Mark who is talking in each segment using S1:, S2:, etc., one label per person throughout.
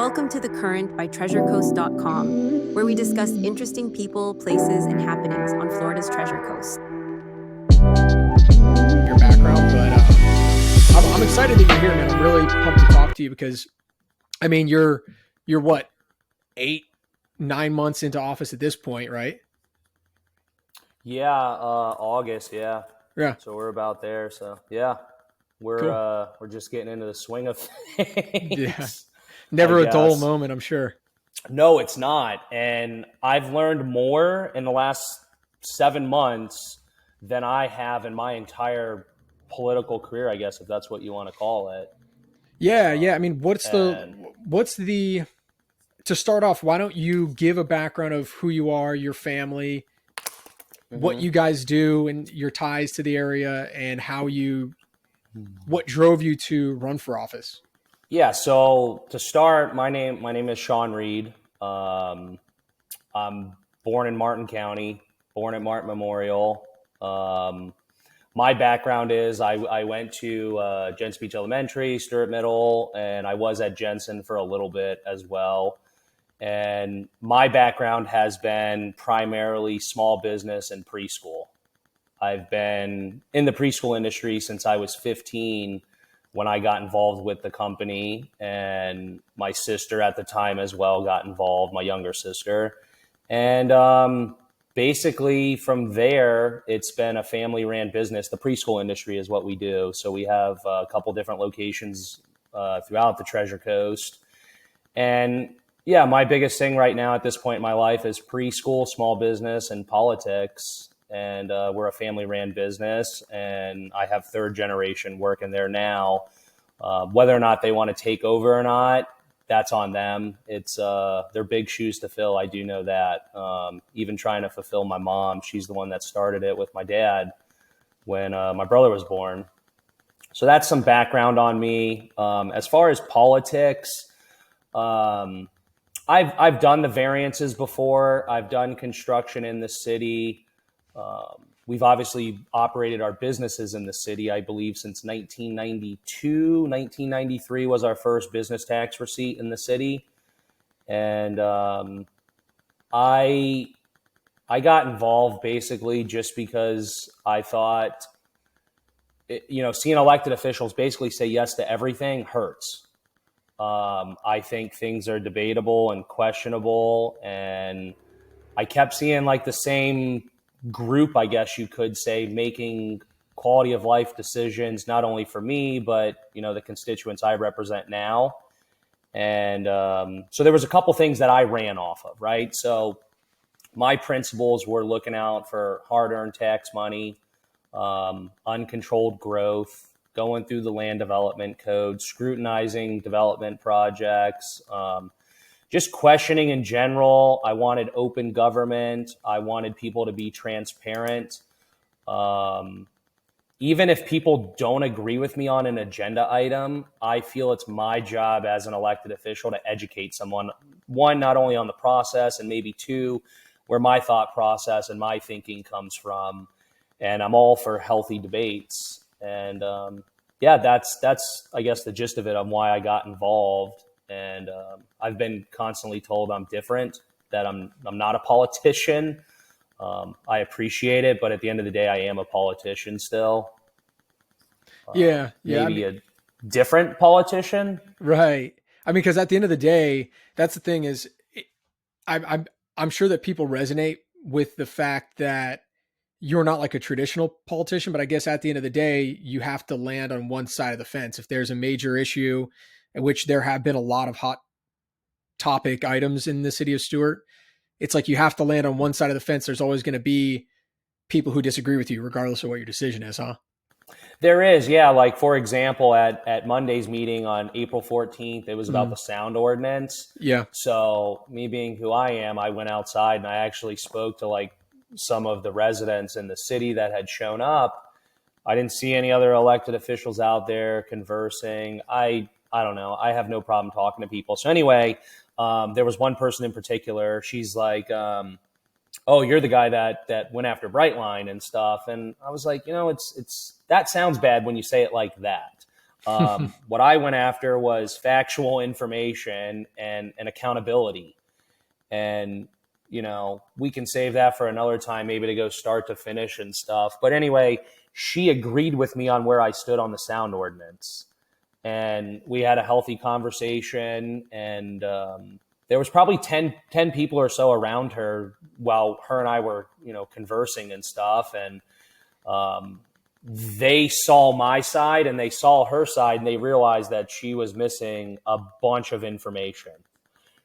S1: Welcome to The Current by TreasureCoast.com, where we discuss interesting people, places, and happenings on Florida's Treasure Coast.
S2: Your background, but I'm excited that you're here, man. I'm really pumped to talk to you because, I mean, you're what, 8-9 months into office at this point, right?
S3: Yeah, August, yeah.
S2: Yeah,
S3: So we're about there. So yeah,
S2: cool.
S3: we're just getting into the swing of
S2: Yeah,
S3: things, I
S2: never a dull
S3: guess.
S2: moment, I'm sure.
S3: No, it's not. And I've learned more in the last 7 months than I have in my entire political career, I guess, if that's what you want to call it.
S2: Yeah. I mean,
S3: And
S2: what's the to start off? Why don't you give a background of who you are, your family, what
S3: mhm.
S2: you guys do, and your ties to the area, and what drove you to run for office?
S3: Yeah, so to start, my name is Sean Reed. Um, I'm born in Martin County, born at Martin Memorial. Um, my background is I went to Jensen Beach Elementary, Stuart Middle, and I was at Jensen for a little bit as well. And my background has been primarily small business and preschool. I've been in the preschool industry since I was 15 when I got involved with the company, and my sister at the time as well got involved, my younger sister. And basically from there, it's been a family ran business. The preschool industry is what we do. So we have a couple different locations throughout the Treasure Coast. And yeah, my biggest thing right now at this point in my life is preschool, small business, and politics. And we're a family ran business, and I have third generation working there now. Whether or not they want to take over or not, that's on them. It's they're big shoes to fill. I do know that. Even trying to fulfill my mom, she's the one that started it with my dad when my brother was born. So that's some background on me. As far as politics, I've done the variances before. I've done construction in the city. We've obviously operated our businesses in the city, I believe, since 1992. 1993 was our first business tax receipt in the city. And I got involved basically just because I thought, seeing elected officials basically say yes to everything hurts. I think things are debatable and questionable, and I kept seeing like the same group, I guess you could say, making quality of life decisions, not only for me, but, the constituents I represent now. And so there was a couple things that I ran off of, right? So my principles were looking out for hard-earned tax money, uncontrolled growth, going through the land development code, scrutinizing development projects, just questioning in general. I wanted open government. I wanted people to be transparent. Even if people don't agree with me on an agenda item, I feel it's my job as an elected official to educate someone, one, not only on the process, and maybe two, where my thought process and my thinking comes from. And I'm all for healthy debates. And yeah, that's I guess the gist of it on why I got involved. And I've been constantly told I'm different, that I'm not a politician. I appreciate it, but at the end of the day, I am a politician still.
S2: Yeah. I
S3: Maybe
S2: mean,
S3: a different politician.
S2: right. I mean, because at the end of the day, that's the thing is, I'm sure that people resonate with the fact that you're not like a traditional politician, but I guess at the end of the day, you have to land on one side of the fence. If there's a major issue, in which there have been a lot of hot topic items in the city of Stuart, it's like you have to land on one side of the fence. There's always going to be people who disagree with you, regardless of what your decision is, huh?
S3: There is, yeah. Like, for example, at Monday's meeting on April 14th, it was about
S2: Mm,
S3: the sound ordinance.
S2: yeah.
S3: So me being who I am, I went outside and I actually spoke to like some of the residents in the city that had shown up. I didn't see any other elected officials out there conversing. I don't know. I have no problem talking to people. So anyway, there was one person in particular. She's like, "Oh, you're the guy that went after Brightline and stuff." And I was like, it's that sounds bad when you say it like that. What I went after was factual information and accountability. And, we can save that for another time, maybe to go start to finish and stuff. But anyway, she agreed with me on where I stood on the sound ordinance. And we had a healthy conversation, and there was probably 10 people or so around her while her and I were, conversing and stuff. And they saw my side and they saw her side, and they realized that she was missing a bunch of information.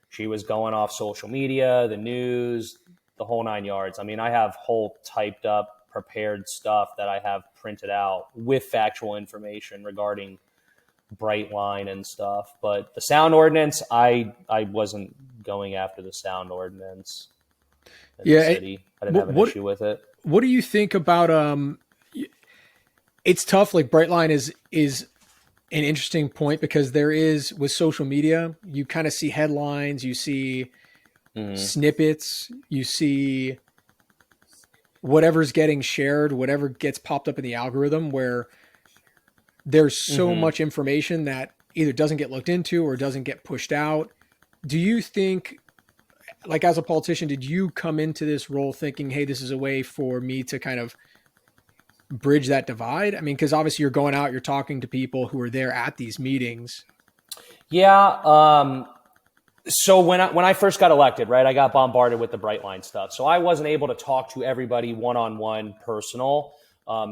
S3: She was going off social media, the news, the whole 9 yards. I mean, I have whole typed up, prepared stuff that I have printed out with factual information regarding Brightline and stuff. But the sound ordinance, I wasn't going after the sound ordinance in the city. I didn't have an issue with it.
S2: What do you think about it's tough, like Brightline is an interesting point, because there is, with social media, you kind of see headlines, you see snippets, you see whatever's getting shared, whatever gets popped up in the algorithm, where there's so much information that either doesn't get looked into or doesn't get pushed out. Do you think, like as a politician, did you come into this role thinking, hey, this is a way for me to kind of bridge that divide? I mean, because obviously you're going out, you're talking to people who are there at these meetings.
S3: Yeah. So when I first got elected, right, I got bombarded with the Brightline stuff. So I wasn't able to talk to everybody one-on-one personal.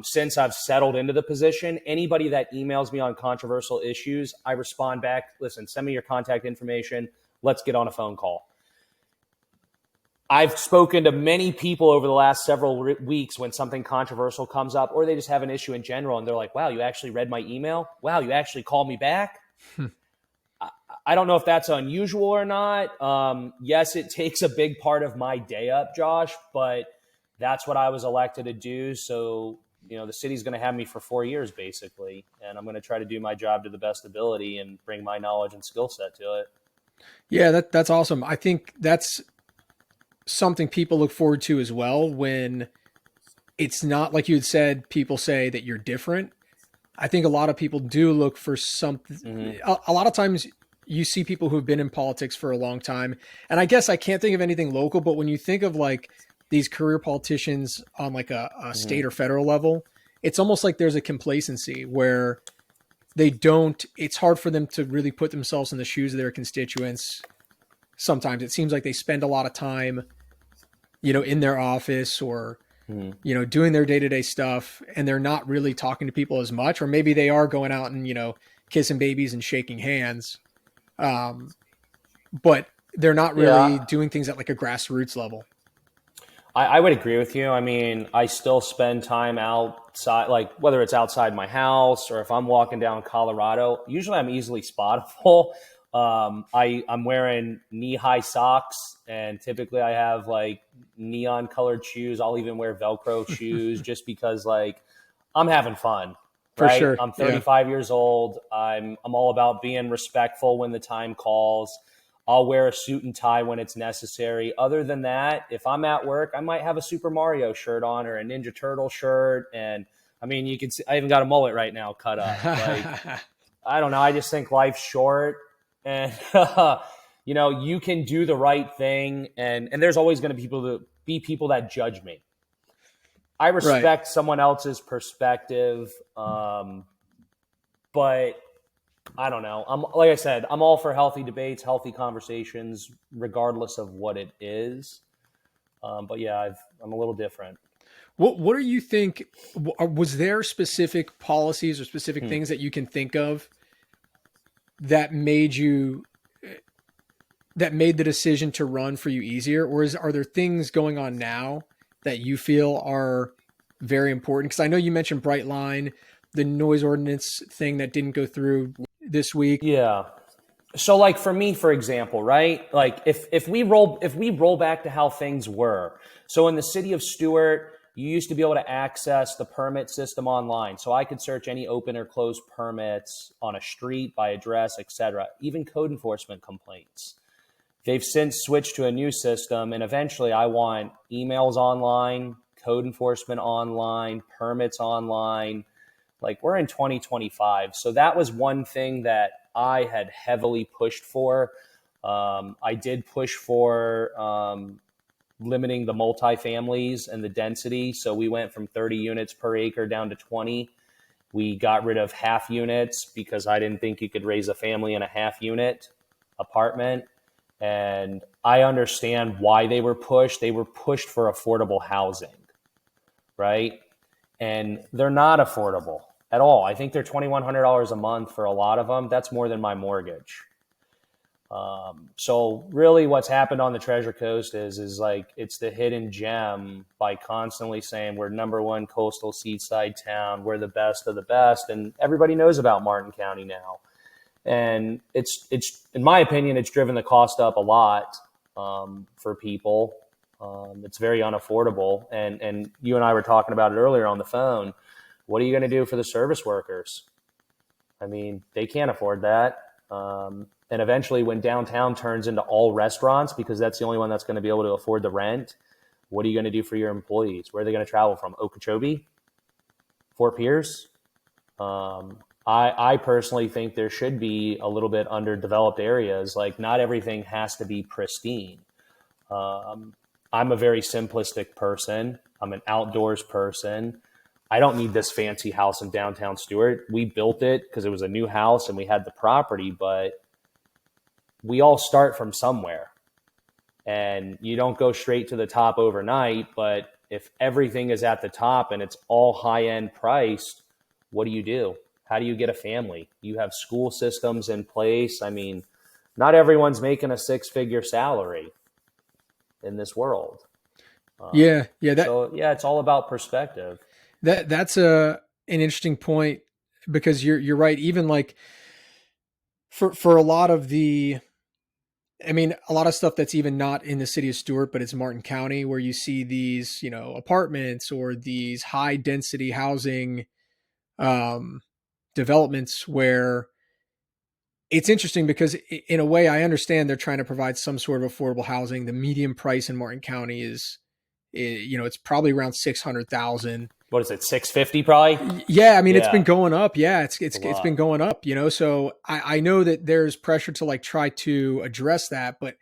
S3: Since I've settled into the position, anybody that emails me on controversial issues, I respond back, listen, send me your contact information. Let's get on a phone call. I've spoken to many people over the last several weeks when something controversial comes up, or they just have an issue in general, and they're like, wow, you actually read my email? Wow, you actually called me back? I don't know if that's unusual or not. Yes, it takes a big part of my day up, Josh, but that's what I was elected to do. So, the city's going to have me for 4 years, basically, and I'm going to try to do my job to the best ability and bring my knowledge and skill set to it.
S2: Yeah, that's awesome. I think that's something people look forward to as well, when it's not like you had said, people say that you're different. I think a lot of people do look for something. A lot of times you see people who've been in politics for a long time, and I guess I can't think of anything local, but when you think of like these career politicians on like a state or federal level, it's almost like there's a complacency where it's hard for them to really put themselves in the shoes of their constituents. Sometimes it seems like they spend a lot of time, in their office or, doing their day-to-day stuff, and they're not really talking to people as much, or maybe they are going out and, kissing babies and shaking hands. But they're not really doing things at like a grassroots level.
S3: I would agree with you. I mean, I still spend time outside, like whether it's outside my house or if I'm walking down Colorado, usually I'm easily spottable. I'm wearing knee-high socks, and typically I have like neon colored shoes. I'll even wear Velcro shoes just because like I'm having fun.
S2: For
S3: right?
S2: sure.
S3: I'm 35 years old. I'm all about being respectful when the time calls. I'll wear a suit and tie when it's necessary. Other than that, if I'm at work, I might have a Super Mario shirt on or a Ninja Turtle shirt. And I mean, you can see, I even got a mullet right now cut up. Like, I don't know. I just think life's short, and you can do the right thing. And there's always going to be people that judge me. I respect someone else's perspective. But I don't know. Like I said, I'm all for healthy debates, healthy conversations, regardless of what it is. But yeah, I'm a little different.
S2: What do you think? Was there specific policies or specific things that you can think of that made the decision to run for you easier, or are there things going on now that you feel are very important? Because I know you mentioned Brightline, the noise ordinance thing that didn't go through this week.
S3: Yeah. So like for me, for example, right? Like if we roll back to how things were. So in the city of Stuart, you used to be able to access the permit system online. So I could search any open or closed permits on a street by address, etc., even code enforcement complaints. They've since switched to a new system, and eventually I want emails online, code enforcement online, permits online. Like, we're in 2025. So that was one thing that I had heavily pushed for. I did push for limiting the multifamilies and the density. So we went from 30 units per acre down to 20. We got rid of half units because I didn't think you could raise a family in a half unit apartment. And I understand why they were pushed. They were pushed for affordable housing, right? And they're not affordable at all. I think they're $2,100 a month for a lot of them. That's more than my mortgage. So really what's happened on the Treasure Coast is like, it's the hidden gem by constantly saying we're #1 coastal seaside town. We're the best of the best. And everybody knows about Martin County now. And it's in my opinion, it's driven the cost up a lot for people. It's very unaffordable. And you and I were talking about it earlier on the phone. What are you going to do for the service workers? I mean, they can't afford that. And eventually when downtown turns into all restaurants, because that's the only one that's going to be able to afford the rent, what are you going to do for your employees? Where are they going to travel from? Okeechobee? Fort Pierce? I personally think there should be a little bit underdeveloped areas. Like, not everything has to be pristine. I'm a very simplistic person. I'm an outdoors person. I don't need this fancy house in downtown Stuart. We built it because it was a new house and we had the property, but we all start from somewhere. And you don't go straight to the top overnight, but if everything is at the top and it's all high-end priced, what do? How do you get a family? You have school systems in place. I mean, not everyone's making a 6-figure salary in this world.
S2: Yeah.
S3: So it's all about perspective.
S2: That's an interesting point, because you're right. Even like for a lot of a lot of stuff that's even not in the city of Stuart, but it's Martin County, where you see these, apartments or these high density housing developments, where it's interesting because in a way I understand they're trying to provide some sort of affordable housing. The median price in Martin County is it's probably around 600,000.
S3: What is it? 650 probably?
S2: Yeah. I mean, it's
S3: Yeah.
S2: been going up. Yeah. It's
S3: a
S2: been going up, so I know that there's pressure to like try to address that, but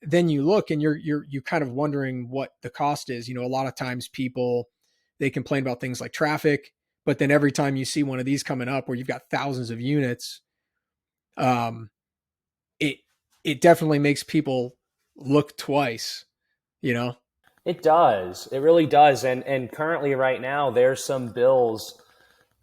S2: then you look and you kind of wondering what the cost is. A lot of times people, they complain about things like traffic, but then every time you see one of these coming up where you've got thousands of units, it definitely makes people look twice,
S3: It does. It really does. And currently right now, there's some bills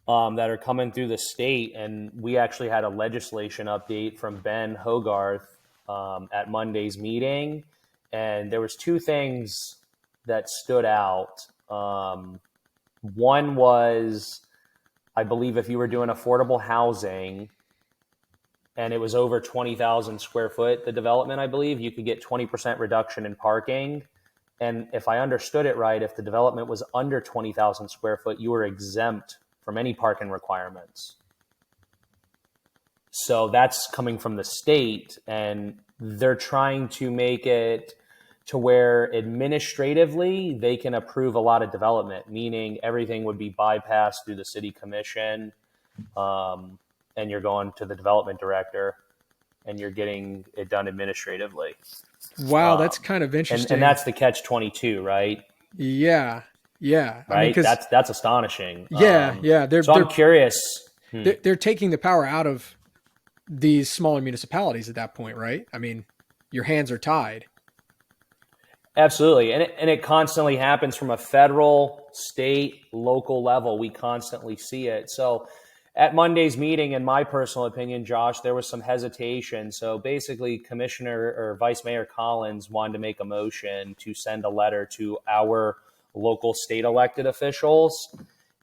S3: that are coming through the state. And we actually had a legislation update from Ben Hogarth at Monday's meeting. And there was 2 things that stood out. One was, I believe if you were doing affordable housing and it was over 20,000 square foot, the development, I believe, you could get 20% reduction in parking. And if I understood it right, if the development was under 20,000 square foot, you were exempt from any parking requirements. So that's coming from the state, and they're trying to make it to where administratively they can approve a lot of development, meaning everything would be bypassed through the city commission. And you're going to the development director and you're getting it done administratively.
S2: Wow. That's kind of interesting.
S3: And that's the catch-22, right?
S2: Yeah.
S3: Right.
S2: I mean,
S3: that's astonishing.
S2: Yeah.
S3: I'm curious.
S2: They're taking the power out of these smaller municipalities at that point, right? I mean, your hands are tied.
S3: Absolutely. And it constantly happens from a federal, state, local level. We constantly see it. So at Monday's meeting, in my personal opinion, Josh, there was some hesitation. So basically, Commissioner or Vice Mayor Collins wanted to make a motion to send a letter to our local state elected officials.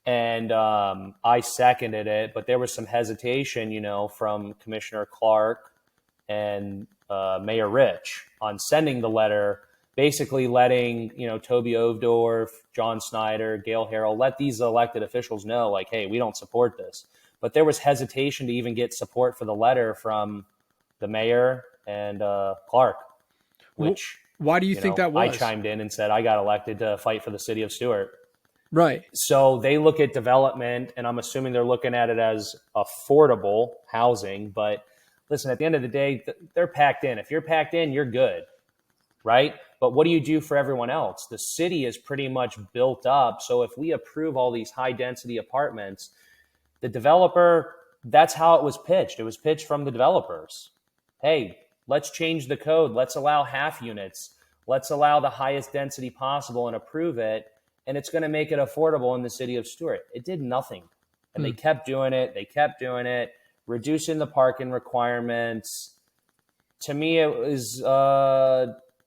S3: And I seconded it, but there was some hesitation, from Commissioner Clark and Mayor Rich on sending the letter, basically letting, Toby Ovdorf, John Snyder, Gail Harrell, let these elected officials know, like, hey, we don't support this. But there was hesitation to even get support for the letter from the mayor and Clark, which...
S2: Why do you think that was?
S3: I chimed in and said I got elected to fight for the city of Stuart.
S2: Right.
S3: So they look at development, and I'm assuming they're looking at it as affordable housing. But listen, at the end of the day, they're packed in. If you're packed in, you're good, right? But what do you do for everyone else? The city is pretty much built up. So if we approve all these high density apartments, the developer, that's how it was pitched. It was pitched from the developers. Hey, let's change the code. Let's allow half units. Let's allow the highest density possible and approve it. And it's going to make it affordable in the city of Stuart. It did nothing. And they kept doing it. They kept doing it, reducing the parking requirements. To me, it was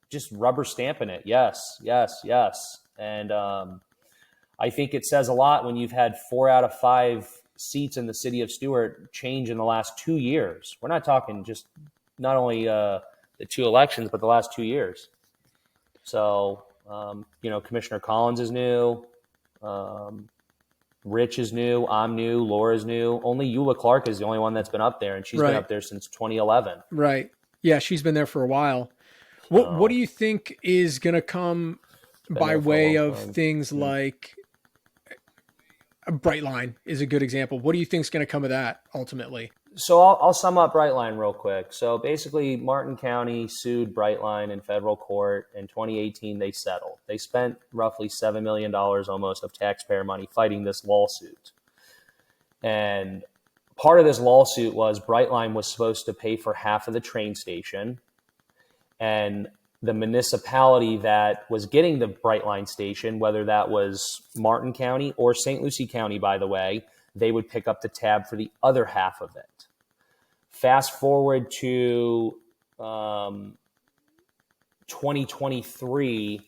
S3: just rubber stamping it. Yes, yes, yes. And I think it says a lot when you've had 4 out of 5 seats in the city of Stuart change in the last 2 years. We're not talking just not only the 2 elections, but the last 2 years. So, Commissioner Collins is new. Rich is new. I'm new. Laura's new. Only Eula Clark is the only one that's been up there, and she's been up there since 2011.
S2: Right. Yeah, she's been there for a while. What do you think is going to come by way of things like Brightline is a good example. What do you think is going to come of that ultimately?
S3: So I'll sum up Brightline real quick. So basically, Martin County sued Brightline in federal court. In 2018, they settled. They spent roughly $7 million almost of taxpayer money fighting this lawsuit. And part of this lawsuit was Brightline was supposed to pay for half of the train station. And the municipality that was getting the Brightline station, whether that was Martin County or St. Lucie County, by the way, they would pick up the tab for the other half of it. Fast forward to 2023,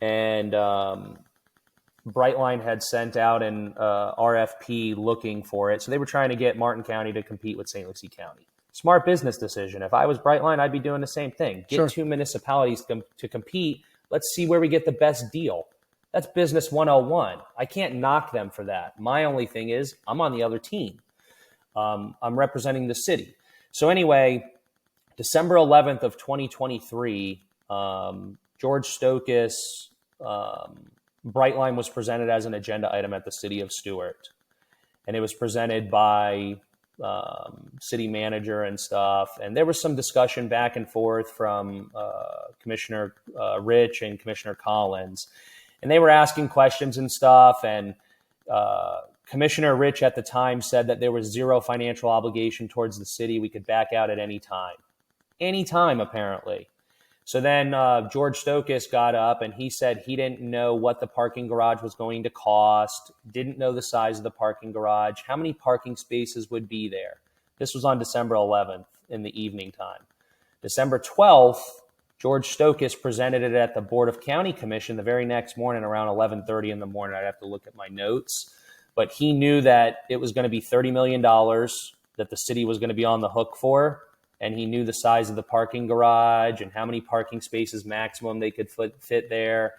S3: and Brightline had sent out an RFP looking for it. So they were trying to get Martin County to compete with St. Lucie County. Smart business decision. If I was Brightline, I'd be doing the same thing. Get 2 municipalities to compete. Let's see where we get the best deal. That's business 101. I can't knock them for that. My only thing is I'm on the other team. I'm representing the city. So anyway, December 11th of 2023, George Stokes, Brightline was presented as an agenda item at the City of Stuart. And it was presented by city manager and stuff. And there was some discussion back and forth from Commissioner Rich and Commissioner Collins. And they were asking questions and stuff. And Commissioner Rich at the time said that there was zero financial obligation towards the city. We could back out at any time. Any time, apparently. So then George Stokes got up and he said he didn't know what the parking garage was going to cost, didn't know the size of the parking garage, how many parking spaces would be there. This was on December 11th in the evening time. December 12th, George Stokes presented it at the Board of County Commission the very next morning around 11:30 in the morning. I'd have to look at my notes. But he knew that it was going to be $30 million that the city was going to be on the hook for. And he knew the size of the parking garage and how many parking spaces maximum they could fit there.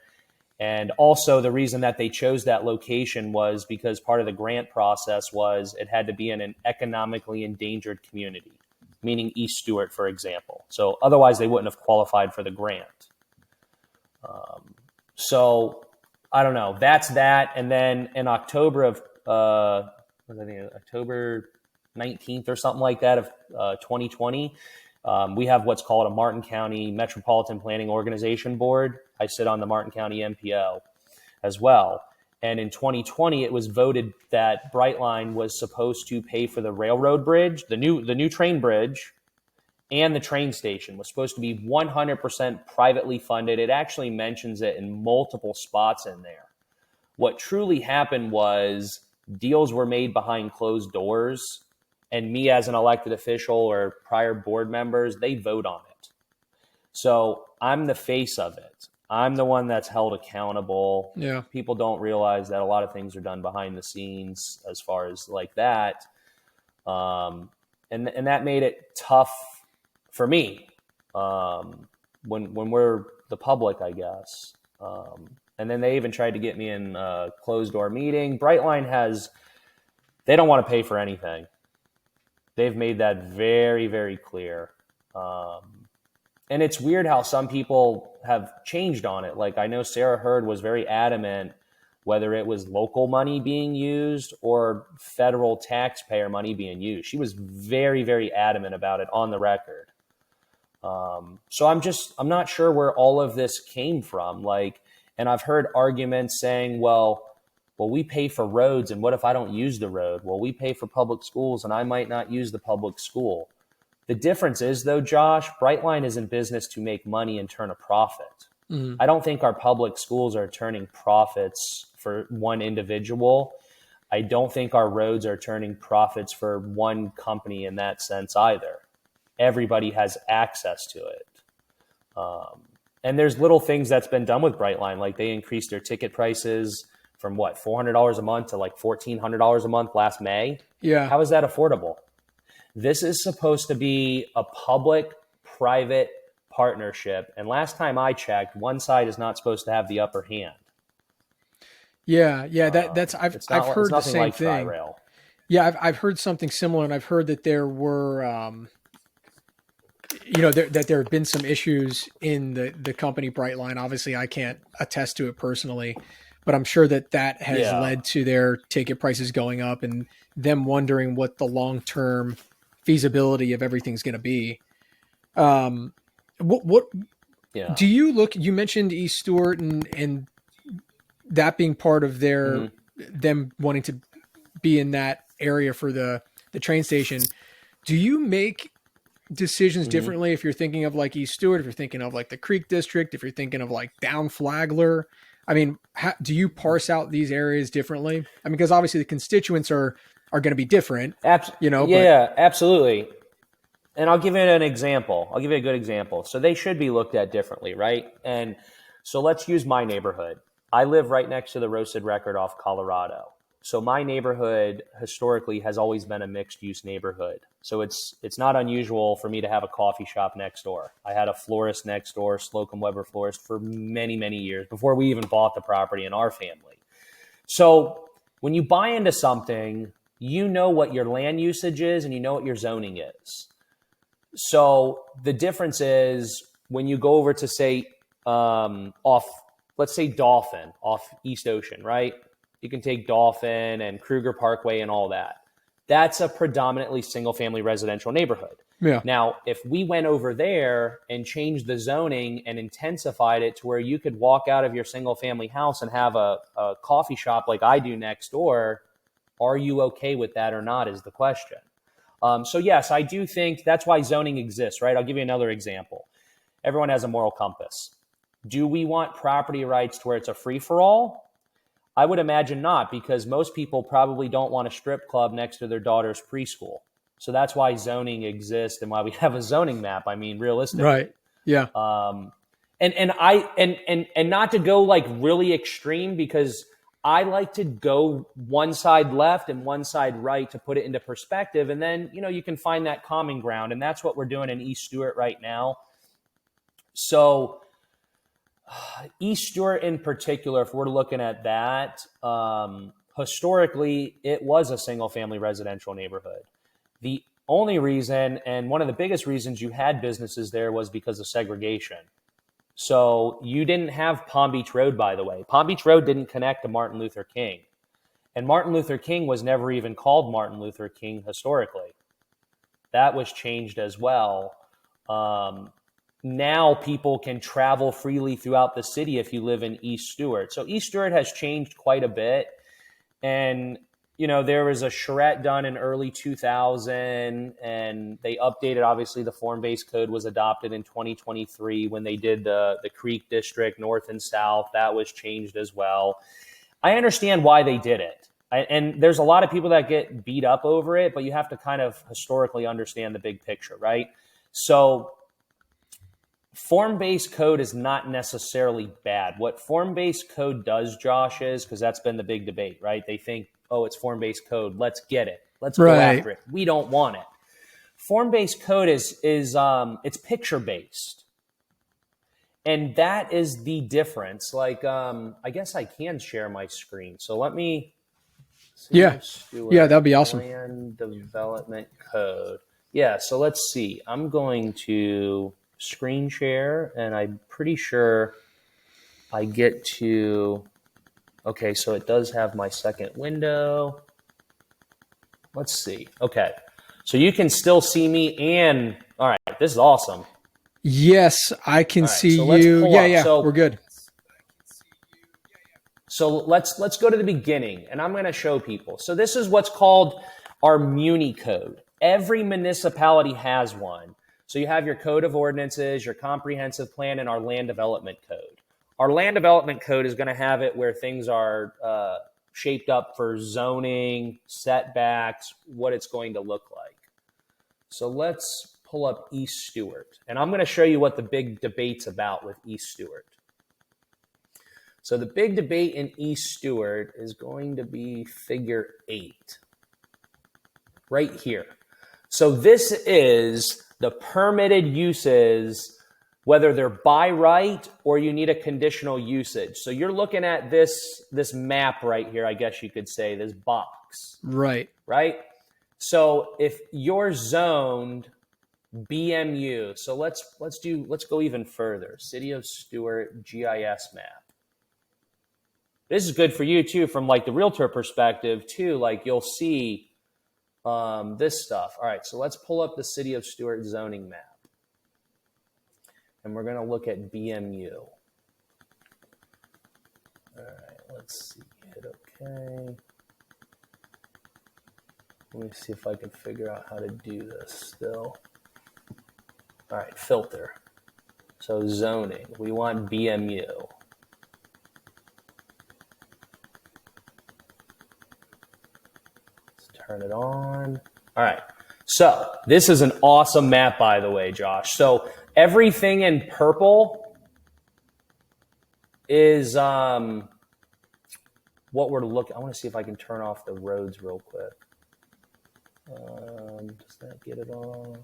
S3: And also the reason that they chose that location was because part of the grant process was it had to be in an economically endangered community, meaning East Stuart, for example. So otherwise they wouldn't have qualified for the grant. So I don't know. That's that. And then in October of, October 19th or something like that of 2020, we have what's called a Martin County Metropolitan Planning Organization Board. I sit on the Martin County MPO as well. And in 2020, it was voted that Brightline was supposed to pay for the railroad bridge, the new train bridge, and the train station was supposed to be 100% privately funded. It actually mentions it in multiple spots in there. What truly happened was deals were made behind closed doors, and me as an elected official or prior board members, they vote on it. So I'm the face of it. I'm the one that's held accountable.
S2: Yeah.
S3: People don't realize that a lot of things are done behind the scenes as far as like that. And that made it tough for me when we're the public, I guess. And then they even tried to get me in a closed door meeting. Brightline they don't want to pay for anything. They've made that very, very clear. And it's weird how some people have changed on it. Like I know Sarah Hurd was very adamant whether it was local money being used or federal taxpayer money being used. She was very, very adamant about it on the record. So I'm not sure where all of this came from. Like, and I've heard arguments saying, well, we pay for roads, and what if I don't use the road? Well, we pay for public schools, and I might not use the public school. The difference is, though, Josh, Brightline is in business to make money and turn a profit.
S2: Mm-hmm.
S3: I don't think our public schools are turning profits for one individual. I don't think our roads are turning profits for one company in that sense either. Everybody has access to it. And there's little things that's been done with Brightline, like they increased their ticket prices from $400 a month to like $1,400 a month last May.
S2: Yeah.
S3: How is that affordable? This is supposed to be a public-private partnership. And last time I checked, one side is not supposed to have the upper hand.
S2: Yeah. That's I've heard the same
S3: like
S2: thing.
S3: Tri-Rail.
S2: Yeah, I've heard something similar, and I've heard that there were, that there have been some issues in the company Brightline. Obviously, I can't attest to it personally, but I'm sure that has led to their ticket prices going up and them wondering what the long-term feasibility of everything's going to be. What do you look? You mentioned East Stuart and that being part of their them wanting to be in that area for the train station. Do you make decisions differently if you're thinking of like East Stuart, if you're thinking of like the Creek District, if you're thinking of like down Flagler? I mean, do you parse out these areas differently? I mean, because obviously the constituents are going to be different.
S3: Absolutely. And I'll give you an example. I'll give you a good example. So they should be looked at differently, right? And so let's use my neighborhood. I live right next to the Roasted Record off Colorado. So my neighborhood historically has always been a mixed-use neighborhood. So it's not unusual for me to have a coffee shop next door. I had a florist next door, Slocum Weber Florist, for many, many years before we even bought the property in our family. So when you buy into something, you know what your land usage is and you know what your zoning is. So the difference is when you go over to, say, let's say Dauphin, off East Ocean, right? You can take Dauphin and Kruger Parkway and all that. That's a predominantly single-family residential neighborhood.
S2: Yeah.
S3: Now, if we went over there and changed the zoning and intensified it to where you could walk out of your single-family house and have a coffee shop like I do next door, are you okay with that or not is the question. So yes, I do think that's why zoning exists, right? I'll give you another example. Everyone has a moral compass. Do we want property rights to where it's a free-for-all? I would imagine not, because most people probably don't want a strip club next to their daughter's preschool. So that's why zoning exists and why we have a zoning map. I mean, realistically.
S2: Right. Yeah.
S3: And not to go like really extreme, because I like to go one side left and one side right to put it into perspective. And then, you can find that common ground. And that's what we're doing in East Stuart right now. So East Stuart in particular, if we're looking at that, historically, it was a single-family residential neighborhood. The only reason, and one of the biggest reasons you had businesses there, was because of segregation. So you didn't have Palm Beach Road, by the way. Palm Beach Road didn't connect to Martin Luther King. And Martin Luther King was never even called Martin Luther King historically. That was changed as well. Now people can travel freely throughout the city if you live in East Stuart. So East Stuart has changed quite a bit. And, there was a charrette done in early 2000, and they updated, obviously, the form-based code was adopted in 2023 when they did the Creek District, north and south. That was changed as well. I understand why they did it. And there's a lot of people that get beat up over it, but you have to kind of historically understand the big picture, right? So form-based code is not necessarily bad. What form-based code does, Josh, is, because that's been the big debate, right? They think, oh, it's form-based code. Let's get it. Let's go after it. We don't want it. Form-based code is it's picture-based. And that is the difference. Like, I guess I can share my screen. So let me.
S2: Yeah, that'd be awesome.
S3: Land Development Code. Yeah, so let's see. I'm going to screen share, and I'm pretty sure I get to Okay, so it does have my second window. Let's see. Okay, so you can still see me, and all right, this is awesome.
S2: Yes, I can
S3: All right,
S2: see
S3: so let's
S2: you.
S3: pull
S2: Yeah,
S3: up.
S2: yeah, we're good.
S3: So let's go to the beginning, and I'm going to show people. So this is what's called our Muni Code. Every municipality has one. So you have your Code of Ordinances, your Comprehensive Plan, and our Land Development Code. Our Land Development Code is going to have it where things are shaped up for zoning, setbacks, what it's going to look like. So let's pull up East Stuart, and I'm going to show you what the big debate's about with East Stuart. So the big debate in East Stuart is going to be figure 8, right here. So this is the permitted uses, whether they're by right or you need a conditional usage. So you're looking at this map right here, I guess you could say, this box.
S2: Right.
S3: Right? So if you're zoned BMU, so let's go even further. City of Stuart GIS map. This is good for you too, from like the realtor perspective too. Like you'll see this stuff. All right, so let's pull up the City of Stuart zoning map, and we're going to look at BMU. All right, let's see. Hit OK. Let me see if I can figure out how to do this still. All right, filter. So zoning, we want BMU. Turn it on. All right. So this is an awesome map, by the way, Josh. So everything in purple is what we're looking. I want to see if I can turn off the roads real quick. Does that get it off?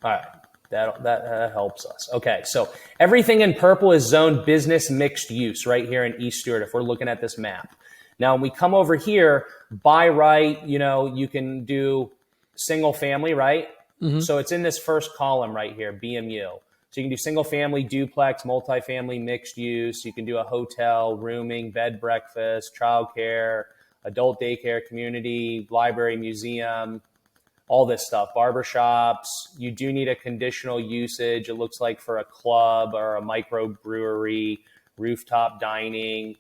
S3: All right. That helps us. Okay. So everything in purple is zoned business mixed use right here in East Stuart if we're looking at this map. Now, when we come over here, by right, you can do single family, right? Mm-hmm. So it's in this first column right here, BMU. So you can do single family, duplex, multifamily, mixed use. You can do a hotel, rooming, bed, breakfast, childcare, adult daycare, community, library, museum, all this stuff, barbershops. You do need a conditional usage. It looks like for a club or a microbrewery, rooftop dining.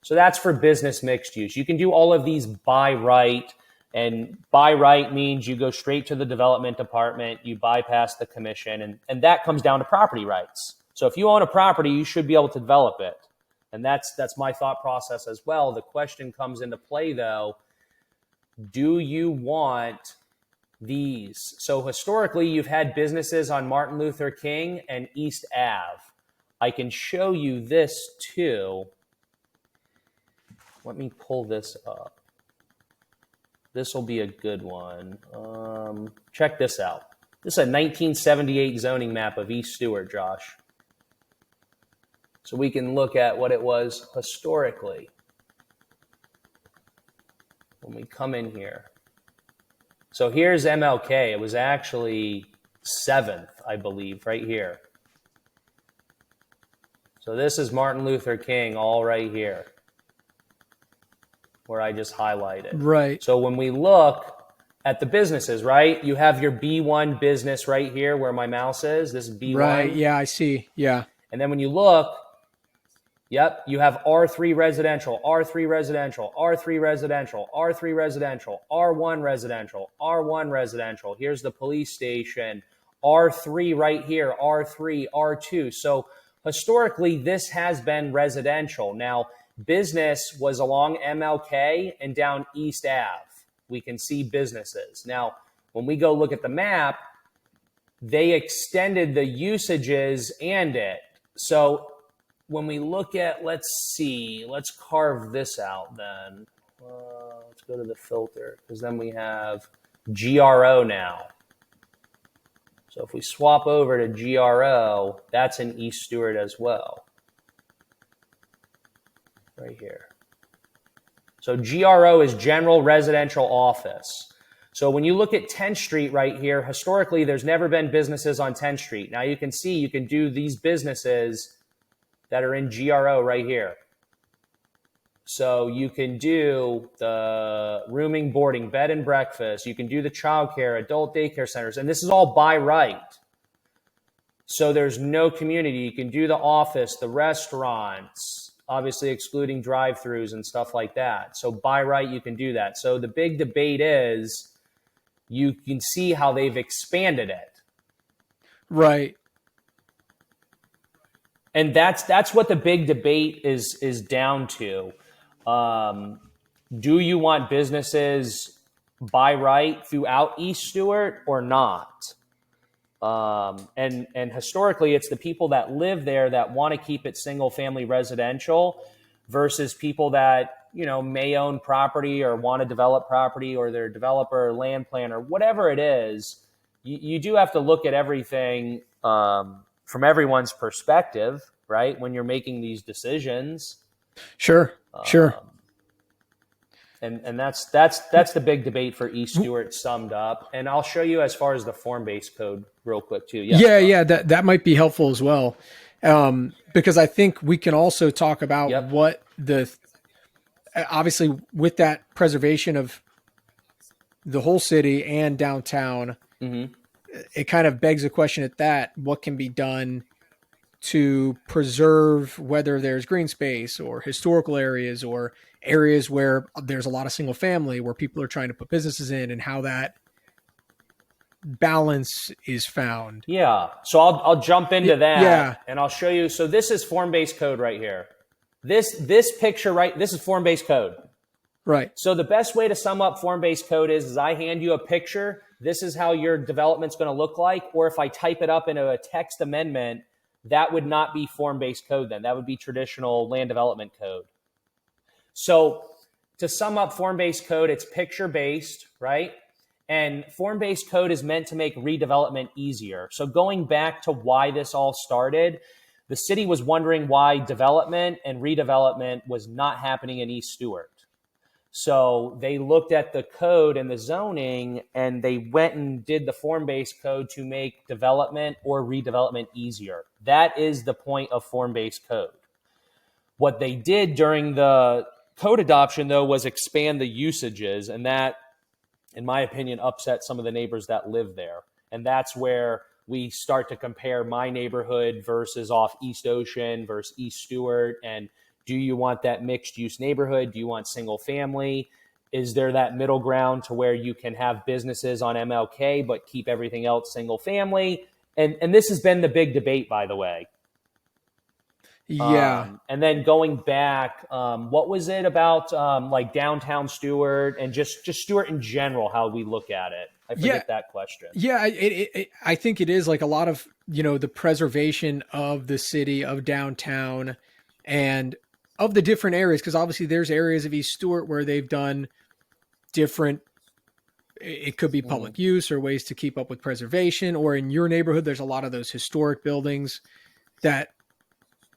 S3: So that's for business mixed use. You can do all of these by right, and by right means you go straight to the development department, you bypass the commission, and that comes down to property rights. So if you own a property, you should be able to develop it. And that's my thought process as well. The question comes into play though, do you want these? So historically, you've had businesses on Martin Luther King and East Ave. I can show you this too. Let me pull this up. This will be a good one. Check this out. This is a 1978 zoning map of East Stuart, Josh. So we can look at what it was historically when we come in here. So here's MLK. It was actually 7th, I believe, right here. So this is Martin Luther King all right here, where I just highlighted.
S2: Right.
S3: So when we look at the businesses, right, you have your B1 business right here where my mouse is. This is B1.
S2: Right. Yeah, I see. Yeah.
S3: And then when you look, yep, you have R3 residential, R3 residential, R3 residential, R3 residential, R1 residential, R1 residential. Here's the police station, R3 right here, R3, R2. So historically, this has been residential. Now, business was along MLK and down East Ave. We can see businesses. Now, when we go look at the map, they extended the usages and it. So when we look at, let's see, let's carve this out then. Let's go to the filter because then we have GRO now. So if we swap over to GRO, that's in East Stuart as well. Right here. So GRO is General Residential Office. So when you look at 10th Street right here, historically, there's never been businesses on 10th Street. Now you can see you can do these businesses that are in GRO right here. So you can do the rooming, boarding, bed and breakfast. You can do the childcare, adult daycare centers, and this is all by right. So there's no community. You can do the office, the restaurants, obviously excluding drive-throughs and stuff like that. So by right, you can do that. So the big debate is, you can see how they've expanded it.
S2: Right.
S3: And that's what the big debate is down to. Do you want businesses by right throughout East Stuart or not? And historically, it's the people that live there that want to keep it single family residential versus people that, you know, may own property or want to develop property, or they're a developer or land planner, whatever it is. You do have to look at everything from everyone's perspective, right? When you're making these decisions.
S2: Sure.
S3: And that's the big debate for East Stuart summed up. And I'll show you as far as the form-based code real quick too. Yes,
S2: yeah. That might be helpful as well. Because I think we can also talk about what obviously with that preservation of the whole city and downtown, it kind of begs the question at that, what can be done to preserve, whether there's green space or historical areas or areas where there's a lot of single family where people are trying to put businesses in, and how that balance is found.
S3: Yeah. So I'll jump into that.
S2: Yeah.
S3: And I'll show you. So this is form-based code right here. This picture, right? This is form-based code.
S2: Right.
S3: So the best way to sum up form-based code is I hand you a picture. This is how your development's going to look like. Or if I type it up into a text amendment, that would not be form-based code then. That would be traditional land development code. So to sum up form-based code, it's picture-based, right? And form-based code is meant to make redevelopment easier. So going back to why this all started, the city was wondering why development and redevelopment was not happening in East Stuart. So they looked at the code and the zoning, and they went and did the form-based code to make development or redevelopment easier. That is the point of form-based code. What they did during the code adoption, though, was expand the usages, and that, in my opinion, upset some of the neighbors that live there. And that's where we start to compare my neighborhood versus off East Ocean versus East Stuart. And do you want that mixed use neighborhood? Do you want single family? Is there that middle ground to where you can have businesses on MLK but keep everything else single family? And this has been the big debate, by the way.
S2: Yeah.
S3: And then going back, what was it about like downtown Stuart and just Stuart in general, how we look at it? I forget that question.
S2: Yeah, I think it is like a lot of, you know, the preservation of the city, of downtown, and of the different areas, because obviously there's areas of East Stuart where they've done different, it could be public use or ways to keep up with preservation, or in your neighborhood, there's a lot of those historic buildings that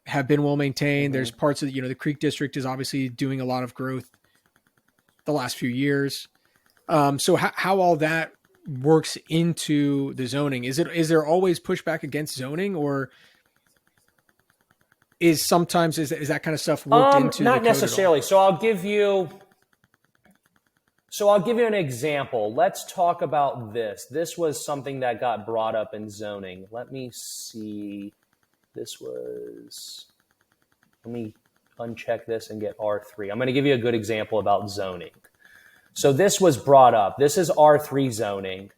S2: have been well maintained. There's parts of the, you know, the Creek District is obviously doing a lot of growth the last few years. So how all that works into the zoning, is there always pushback against zoning, or is that kind of stuff worked into
S3: not
S2: the code
S3: necessarily. So I'll give you an example. Let's talk about this. This was something that got brought up in zoning. Let me see. Let me uncheck this and get R3. I'm going to give you a good example about zoning. So this was brought up. This is R3 zoning.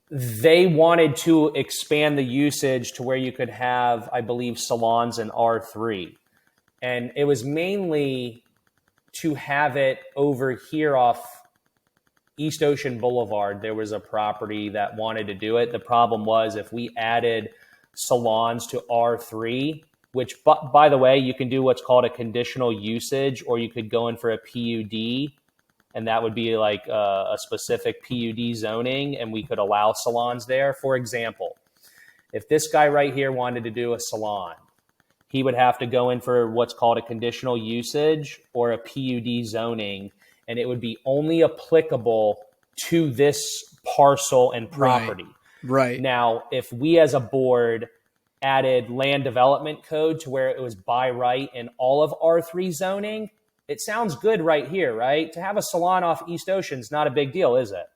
S3: They wanted to expand the usage to where you could have, I believe, salons in R3. And it was mainly to have it over here off East Ocean Boulevard. There was a property that wanted to do it. The problem was if we added salons to R3, which, by the way, you can do what's called a conditional usage, or you could go in for a PUD, and that would be like a specific PUD zoning, and we could allow salons there. For example, if this guy right here wanted to do a salon, he would have to go in for what's called a conditional usage or a PUD zoning, and it would be only applicable to this parcel and property.
S2: Right.
S3: Now, if we as a board added land development code to where it was by right in all of R3 zoning, it sounds good right here, right? To have a salon off East Ocean is not a big deal, is it?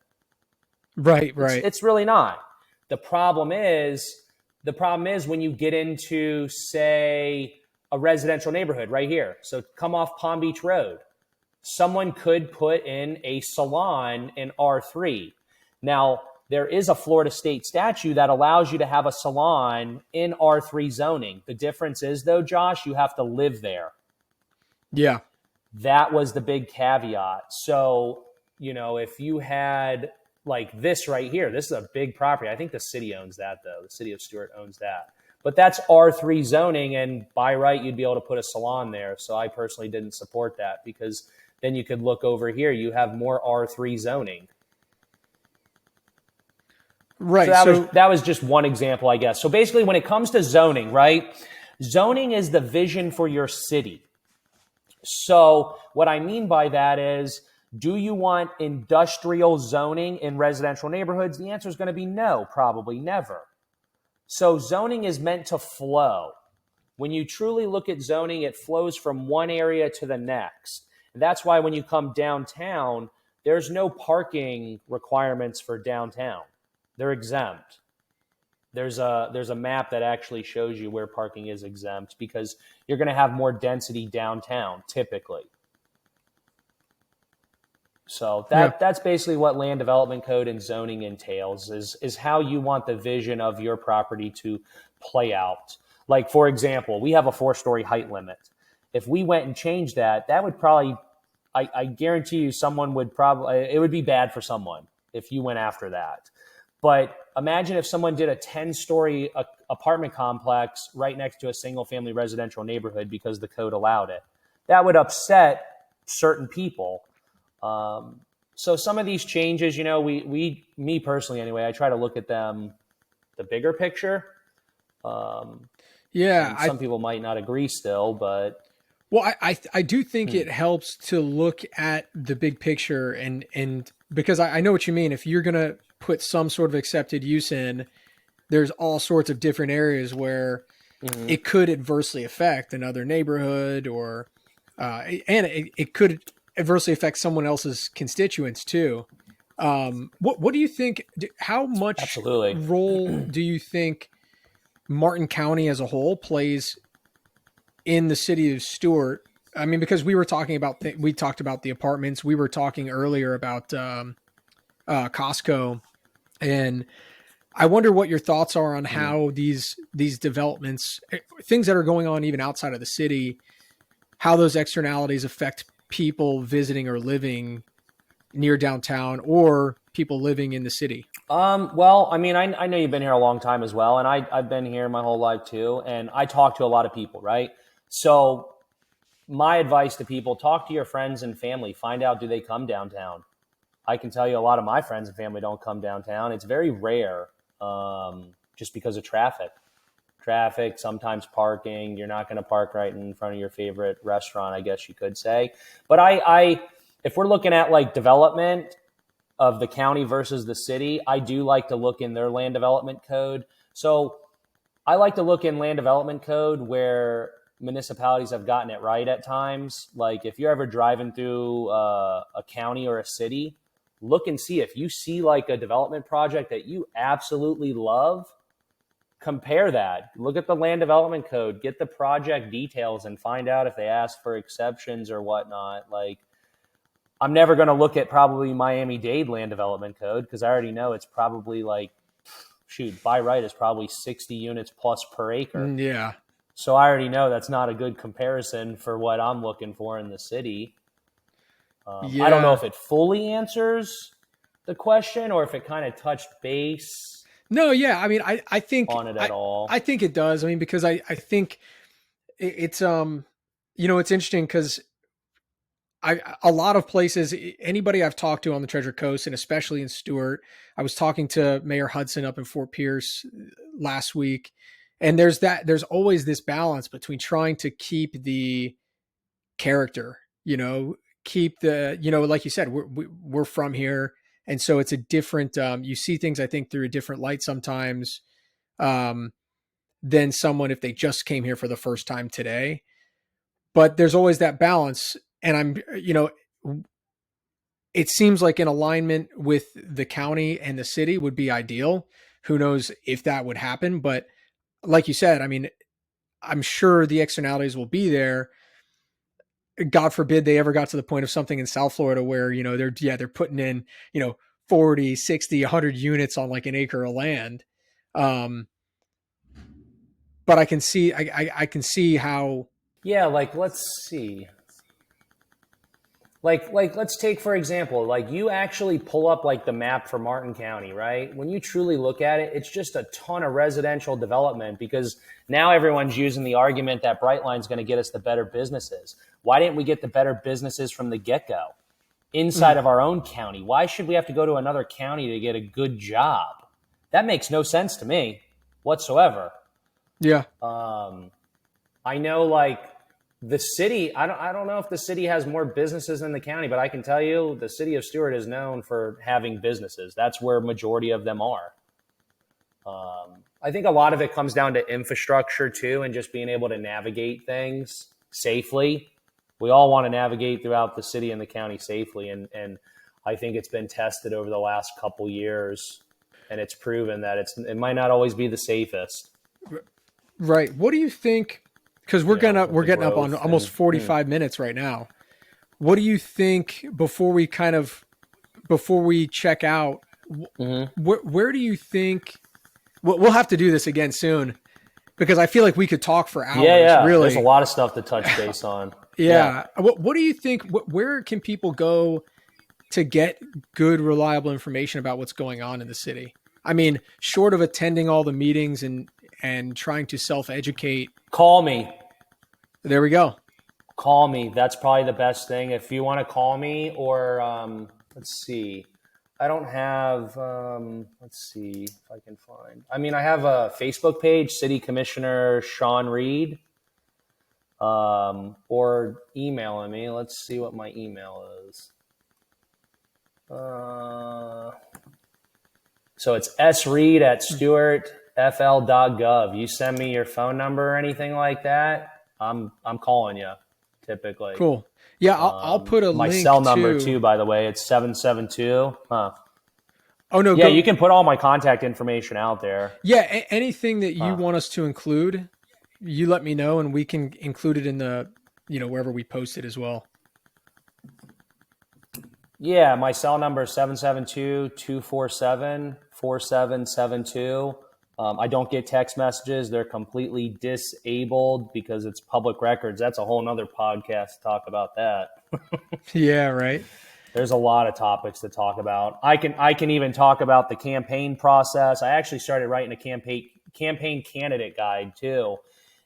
S2: Right,
S3: It's
S2: right.
S3: it's really not. The problem is when you get into, say, a residential neighborhood right here. So come off Palm Beach Road. Someone could put in a salon in R3. Now, there is a Florida state statute that allows you to have a salon in R3 zoning. The difference is, though, Josh, you have to live there.
S2: Yeah.
S3: That was the big caveat. So, if you had like this right here, this is a big property. I think the city owns that, though. The city of Stuart owns that. But that's R3 zoning, and by right, you'd be able to put a salon there. So I personally didn't support that, because then you could look over here. You have more R3 zoning.
S2: Right.
S3: So that was just one example, I guess. So basically, when it comes to zoning, right? Zoning is the vision for your city. So what I mean by that is, do you want industrial zoning in residential neighborhoods? The answer is going to be no, probably never. So zoning is meant to flow. When you truly look at zoning, it flows from one area to the next. And that's why when you come downtown, there's no parking requirements for downtown. They're exempt. There's a map that actually shows you where parking is exempt, because you're going to have more density downtown typically. So that's basically what land development code and zoning entails, is how you want the vision of your property to play out. Like, for example, we have a 4-story height limit. If we went and changed that, that would probably, I guarantee you, it would be bad for someone if you went after that. But imagine if someone did a 10-story apartment complex right next to a single-family residential neighborhood because the code allowed it. That would upset certain people. So some of these changes, me personally anyway, I try to look at them, the bigger picture. Some people might not agree still, but.
S2: Well, I do think it helps to look at the big picture, and because I know what you mean. If you're going to put some sort of accepted use in, there's all sorts of different areas where it could adversely affect another neighborhood, or, and it could adversely affect someone else's constituents too. What do you think? How much
S3: Absolutely.
S2: role do you think Martin County as a whole plays in the city of Stuart? I mean, because we talked about the apartments. We were talking earlier about Costco, and I wonder what your thoughts are on how these developments, things that are going on even outside of the city, how those externalities affect people visiting or living near downtown, or people living in the city.
S3: Well, I mean, I know you've been here a long time as well, and I've been here my whole life too, and I talk to a lot of people, right? So my advice to people: talk to your friends and family, find out, do they come downtown? I can tell you a lot of my friends and family don't come downtown. It's very rare, just because of traffic, sometimes parking. You're not going to park right in front of your favorite restaurant, I guess you could say. But if we're looking at like development of the county versus the city, I do like to look in their land development code. So I like to look in land development code where municipalities have gotten it right at times. Like if you're ever driving through a county or a city, look and see if you see like a development project that you absolutely love. Compare that. Look at the land development code, get the project details, and find out if they ask for exceptions or whatnot. Like, I'm never going to look at probably Miami-Dade land development code, because I already know it's probably like, by right is probably 60 units plus per acre.
S2: Yeah.
S3: So I already know that's not a good comparison for what I'm looking for in the city. I don't know if it fully answers the question or if it kind of touched base.
S2: No, yeah. I mean, I think
S3: on it at all.
S2: I think it does. I mean, because I think it's it's interesting because a lot of places, anybody I've talked to on the Treasure Coast, and especially in Stuart, I was talking to Mayor Hudson up in Fort Pierce last week, and there's always this balance between trying to keep the character, keep the, like you said, we're from here. And so it's a different, you see things, I think, through a different light sometimes, than someone if they just came here for the first time today. But there's always that balance. And it seems like an alignment with the county and the city would be ideal. Who knows if that would happen? But like you said, I mean, I'm sure the externalities will be there. God forbid they ever got to the point of something in South Florida where, they're putting in, 40, 60, 100 units on like an acre of land. But I can see, I can see how.
S3: Yeah, like let's see. Like let's take for example, like you actually pull up like the map for Martin County, right? When you truly look at it, it's just a ton of residential development because now everyone's using the argument that Brightline's going to get us the better businesses. Why didn't we get the better businesses from the get-go inside of our own county? Why should we have to go to another county to get a good job? That makes no sense to me whatsoever.
S2: Yeah.
S3: I know like the city, I don't know if the city has more businesses than the county, but I can tell you the city of Stuart is known for having businesses. That's where majority of them are. I think a lot of it comes down to infrastructure too, and just being able to navigate things safely. We all want to navigate throughout the city and the county safely. And I think it's been tested over the last couple years, and it's proven that it might not always be the safest.
S2: Right. What do you think? Because we're getting up on almost 45 minutes right now. What do you think before we check out? Where do you think? We'll have to do this again soon because I feel like we could talk for hours.
S3: Yeah.
S2: Really,
S3: there's a lot of stuff to touch base on.
S2: Yeah. What do you think? Where can people go to get good, reliable information about what's going on in the city? I mean, short of attending all the meetings and trying to self-educate.
S3: Call me.
S2: There we go.
S3: Call me. That's probably the best thing. If you want to call me or let's see. I don't have, let's see if I can find. I mean, I have a Facebook page, City Commissioner Sean Reed, or emailing me. Let's see what my email is. So it's sreed@stuartfl.gov. You send me your phone number or anything like that, I'm calling you typically.
S2: Cool. Yeah, I'll put a
S3: my
S2: link
S3: cell number too, by the way. It's 772.
S2: Oh no.
S3: Yeah, you can put all my contact information out there.
S2: Yeah, anything that you want us to include, you let me know, and we can include it in the wherever we post it as well.
S3: Yeah, my cell number is 772-247-4772. I don't get text messages. They're completely disabled because it's public records. That's a whole nother podcast to talk about that.
S2: Yeah, right.
S3: There's a lot of topics to talk about. I can even talk about the campaign process. I actually started writing a campaign candidate guide too.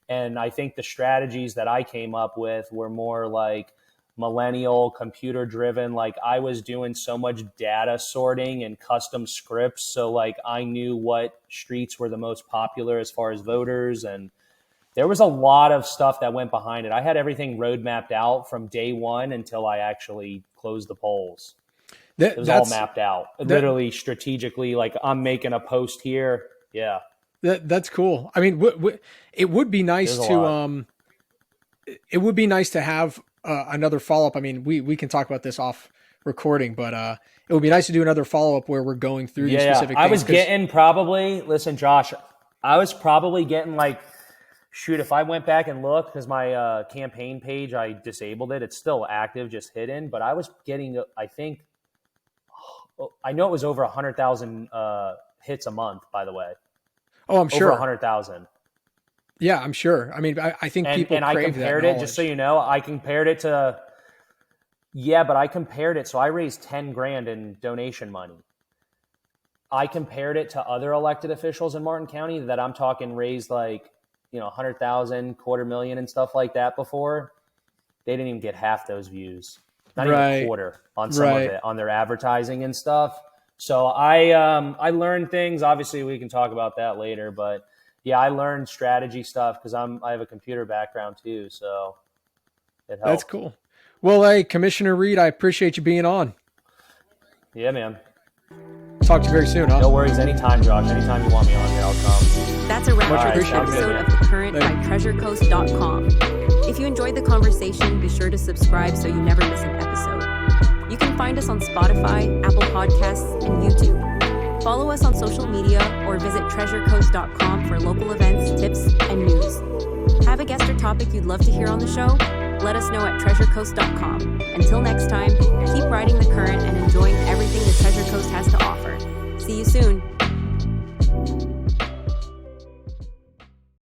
S3: And I think the strategies that I came up with were more like millennial, computer driven. Like I was doing so much data sorting and custom scripts. So like I knew what streets were the most popular as far as voters. And there was a lot of stuff that went behind it. I had everything road mapped out from day one until I actually closed the polls. It was all mapped out, literally strategically. Like I'm making a post here. Yeah.
S2: That's cool. I mean, it would be nice to have another follow-up. I mean, we can talk about this off recording, but it would be nice to do another follow-up where we're going through these specific things.
S3: I was getting probably, listen, Josh, I was probably getting like, shoot, if I went back and looked, because my campaign page, I disabled it. It's still active, just hidden. But I was getting, I know it was over 100,000 hits a month, by the way.
S2: Oh, I'm sure.
S3: Over 100,000.
S2: Yeah, I'm sure. I mean, I think people crave that knowledge. And I compared
S3: it, just so you know, I compared it to, but I compared it. So I raised 10 grand in donation money. I compared it to other elected officials in Martin County that I'm talking raised like, 100,000, $250,000 and stuff like that before. They didn't even get half those views. Not even a quarter on some of it, on their advertising and stuff. So I learned things. Obviously, we can talk about that later, but yeah, I learned strategy stuff because I have a computer background too, so it helps.
S2: That's cool. Well, hey, Commissioner Reed, I appreciate you being on.
S3: Yeah, man.
S2: talk to you very soon. Huh?
S3: No worries. Anytime, Josh. Anytime you want me on here, I'll come.
S1: That's a wrap
S2: Much
S1: for this
S2: appreciated,
S1: episode
S3: man.
S1: of The Current
S2: Later.
S1: by TreasureCoast.com. If you enjoyed the conversation, be sure to subscribe so you never miss an episode. You can find us on Spotify, Apple Podcasts, and YouTube. Follow us on social media or visit TreasureCoast.com for local events, tips, and news. Have a guest or topic you'd love to hear on the show? Let us know at TreasureCoast.com. Until next time, keep riding the current and enjoying everything the Treasure Coast has to offer. See you soon.